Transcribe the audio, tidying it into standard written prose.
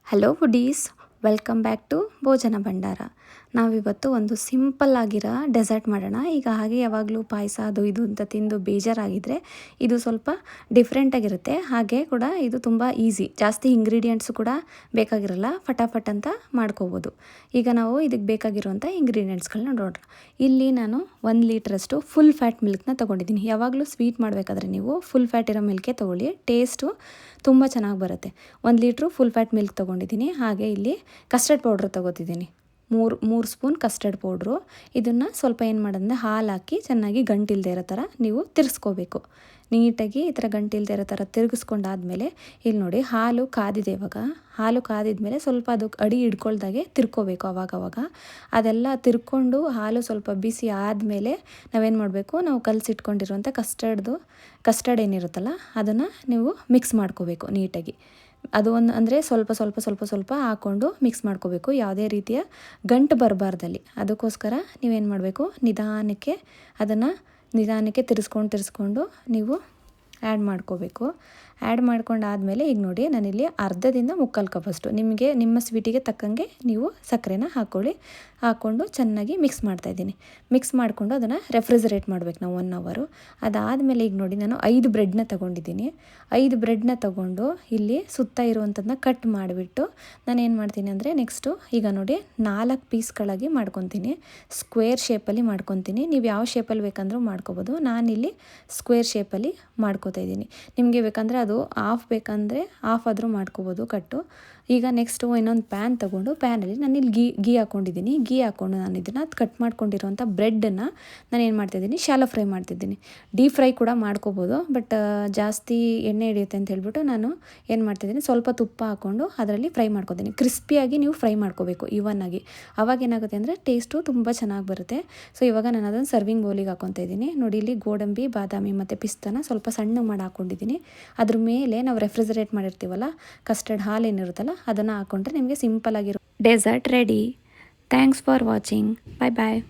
Hello foodies, welcome back to Bhojana Bhandara. ನಾವಿವತ್ತು ಒಂದು simple ಆಗಿರೋ ಡೆಸರ್ಟ್ ಮಾಡೋಣ. ಈಗ ಹಾಗೆ ಯಾವಾಗಲೂ ಪಾಯಸ ಅದು ಇದು ಅಂತ ತಿಂದು ಬೇಜಾರಾಗಿದ್ದರೆ ಇದು ಸ್ವಲ್ಪ ಡಿಫ್ರೆಂಟಾಗಿರುತ್ತೆ. ಹಾಗೆ ಕೂಡ ಇದು ತುಂಬ ಈಸಿ, ಜಾಸ್ತಿ ಇಂಗ್ರೀಡಿಯೆಂಟ್ಸು ಕೂಡ ಬೇಕಾಗಿರಲ್ಲ, ಫಟಾಫಟ್ ಅಂತ ಮಾಡ್ಕೋಬೋದು. ಈಗ ನಾವು ಇದಕ್ಕೆ ಬೇಕಾಗಿರುವಂಥ ಇಂಗ್ರೀಡಿಯೆಂಟ್ಸ್ಗಳನ್ನ ನೋಡೋಣ. ಇಲ್ಲಿ ನಾನು 1 ಲೀಟ್ರಷ್ಟು ಫುಲ್ ಫ್ಯಾಟ್ ಮಿಲ್ಕ್ನ ತೊಗೊಂಡಿದ್ದೀನಿ. ಯಾವಾಗಲೂ ಸ್ವೀಟ್ ಮಾಡಬೇಕಾದ್ರೆ ನೀವು ಫುಲ್ ಫ್ಯಾಟ್ ಇರೋ ಮಿಲ್ಕೇ ತೊಗೊಳ್ಳಿ, ಟೇಸ್ಟು ತುಂಬ ಚೆನ್ನಾಗಿ ಬರುತ್ತೆ. 1 ಲೀಟ್ರು ಫುಲ್ ಫ್ಯಾಟ್ ಮಿಲ್ಕ್ ತೊಗೊಂಡಿದ್ದೀನಿ. ಹಾಗೆ ಇಲ್ಲಿ ಕಸ್ಟರ್ಡ್ ಪೌಡ್ರ್ ತೊಗೋತಿದ್ದೀನಿ, ಮೂರು ಸ್ಪೂನ್ ಕಸ್ಟರ್ಡ್ ಪೌಡ್ರು. ಇದನ್ನು ಸ್ವಲ್ಪ ಏನು ಮಾಡೋದಂದರೆ ಹಾಲು ಹಾಕಿ ಚೆನ್ನಾಗಿ ಗಂಟಿಲ್ದೇ ಇರೋ ಥರ ನೀವು ತಿರ್ಸ್ಕೋಬೇಕು. ನೀಟಾಗಿ ಈ ಥರ ಗಂಟಿಲ್ದೇ ಇರೋ ಥರ ತಿರುಗಿಸ್ಕೊಂಡಾದ್ಮೇಲೆ ಇಲ್ಲಿ ನೋಡಿ ಹಾಲು ಕಾದಿದೆ. ಇವಾಗ ಹಾಲು ಕಾದಿದ್ಮೇಲೆ ಸ್ವಲ್ಪ ಅದು ಅಡಿ ಹಿಡ್ಕೊಳ್ದಾಗೆ ತಿರ್ಕೋಬೇಕು. ಅವಾಗವಾಗ ಅದೆಲ್ಲ ತಿರ್ಕೊಂಡು ಹಾಲು ಸ್ವಲ್ಪ ಬಿಸಿ ಆದಮೇಲೆ ನಾವೇನು ಮಾಡಬೇಕು, ನಾವು ಕಲಸಿಟ್ಕೊಂಡಿರುವಂಥ ಕಸ್ಟರ್ಡ್ ಏನಿರುತ್ತಲ್ಲ ಅದನ್ನು ನೀವು ಮಿಕ್ಸ್ ಮಾಡ್ಕೋಬೇಕು ನೀಟಾಗಿ. ಅದು ಅಂದರೆ ಸ್ವಲ್ಪ ಹಾಕ್ಕೊಂಡು ಮಿಕ್ಸ್ ಮಾಡ್ಕೋಬೇಕು, ಯಾವುದೇ ರೀತಿಯ ಗಂಟು ಬರಬಾರ್ದಲ್ಲಿ. ಅದಕ್ಕೋಸ್ಕರ ನೀವೇನು ಮಾಡಬೇಕು, ನಿಧಾನಕ್ಕೆ ತಿರ್ಸ್ಕೊಂಡು ನೀವು ಆ್ಯಡ್ ಮಾಡ್ಕೋಬೇಕು. ಆ್ಯಡ್ ಮಾಡ್ಕೊಂಡಾದಮೇಲೆ ಈಗ ನೋಡಿ, ನಾನಿಲ್ಲಿ ಅರ್ಧದಿಂದ ಮುಕ್ಕಾಲು ಕಪ್ಪಷ್ಟು ನಿಮಗೆ ನಿಮ್ಮ ಸ್ವೀಟಿಗೆ ತಕ್ಕಂಗೆ ನೀವು ಸಕ್ಕರೆನ ಹಾಕ್ಕೊಂಡು ಚೆನ್ನಾಗಿ ಮಿಕ್ಸ್ ಮಾಡ್ತಾಯಿದ್ದೀನಿ. ಮಿಕ್ಸ್ ಮಾಡಿಕೊಂಡು ಅದನ್ನು ರೆಫ್ರಿಜರೇಟ್ ಮಾಡಬೇಕು ನಾವು 1 ಅವರು. ಅದಾದಮೇಲೆ ಈಗ ನೋಡಿ, ನಾನು 5 ಬ್ರೆಡ್ನ ತೊಗೊಂಡಿದ್ದೀನಿ. 5 ಬ್ರೆಡ್ನ ತೊಗೊಂಡು ಇಲ್ಲಿ ಸುತ್ತ ಇರುವಂಥದ್ದನ್ನ ಕಟ್ ಮಾಡಿಬಿಟ್ಟು ನಾನೇನು ಮಾಡ್ತೀನಿ ಅಂದರೆ ನೆಕ್ಸ್ಟು ಈಗ ನೋಡಿ 4 ಪೀಸ್ಗಳಾಗಿ ಮಾಡ್ಕೊತೀನಿ. ಸ್ಕ್ವೇರ್ ಶೇಪಲ್ಲಿ ಮಾಡ್ಕೊತೀನಿ. ನೀವು ಯಾವ ಶೇಪಲ್ಲಿ ಬೇಕಂದ್ರೂ ಮಾಡ್ಕೊಬೋದು. ನಾನಿಲ್ಲಿ ಸ್ಕ್ವೇರ್ ಶೇಪಲ್ಲಿ ಮಾಡ್ಕೋತಾ ಇದ್ದೀನಿ. ನಿಮಗೆ ಬೇಕಂದರೆ ಅದು ಹಾಫ್ ಬೇಕಂದರೆ ಹಾಫ್ ಆದರೂ ಮಾಡ್ಕೋಬೋದು ಕಟ್ಟು. ಈಗ ನೆಕ್ಸ್ಟು ಇನ್ನೊಂದು ಪ್ಯಾನ್ ತೊಗೊಂಡು ಪ್ಯಾನಲ್ಲಿ ನಾನಿಲ್ಲಿ ಗೀ ಹಾಕ್ಕೊಂಡಿದ್ದೀನಿ. ಗೀ ಹಾಕ್ಕೊಂಡು ನಾನು ಇದನ್ನು ಕಟ್ ಮಾಡ್ಕೊಂಡಿರೋಂಥ ಬ್ರೆಡ್ಡನ್ನು ನಾನೇನು ಮಾಡ್ತಾಯಿದ್ದೀನಿ, ಶಾಲೋ ಫ್ರೈ ಮಾಡ್ತಿದ್ದೀನಿ. ಡೀಪ್ ಫ್ರೈ ಕೂಡ ಮಾಡ್ಕೋಬೋದು, ಬಟ್ ಜಾಸ್ತಿ ಎಣ್ಣೆ ಹಿಡಿಯುತ್ತೆ ಅಂತ ಹೇಳ್ಬಿಟ್ಟು ನಾನು ಏನು ಮಾಡ್ತಿದ್ದೀನಿ, ಸ್ವಲ್ಪ ತುಪ್ಪ ಹಾಕ್ಕೊಂಡು ಅದರಲ್ಲಿ ಫ್ರೈ ಮಾಡ್ಕೊತೀನಿ. ಕ್ರಿಸ್ಪಿಯಾಗಿ ನೀವು ಫ್ರೈ ಮಾಡ್ಕೋಬೇಕು ಇವನ್ನಾಗಿ. ಅವಾಗ ಏನಾಗುತ್ತೆ ಅಂದರೆ ಟೇಸ್ಟು ತುಂಬ ಚೆನ್ನಾಗಿ ಬರುತ್ತೆ. ಸೊ ಇವಾಗ ನಾನು ಅದನ್ನು ಸರ್ವಿಂಗ್ ಬೌಲಿಗೆ ಹಾಕ್ಕೊತಾ ಇದ್ದೀನಿ. ನೋಡಿ, ಇಲ್ಲಿ ಗೋಡಂಬಿ, ಬಾದಾಮಿ ಮತ್ತು ಪಿಸ್ತಾನ ಸ್ವಲ್ಪ ಸಣ್ಣ ಮಾಡಿ ಹಾಕ್ಕೊಂಡಿದ್ದೀನಿ. ಅದ್ರ ಮೇಲೆ ನಾವು ರೆಫ್ರಿಜರೇಟ್ ಮಾಡಿರ್ತೀವಲ್ಲ ಕಸ್ಟರ್ಡ್ ಹಾಲು ಏನಿರುತ್ತಲ್ಲ ಅದನ್ನು ಹಾಕ್ಕೊಂಡ್ರೆ ನಿಮಗೆ ಸಿಂಪಲ್ ಆಗಿರೋ dessert ready. Thanks for watching. Bye bye.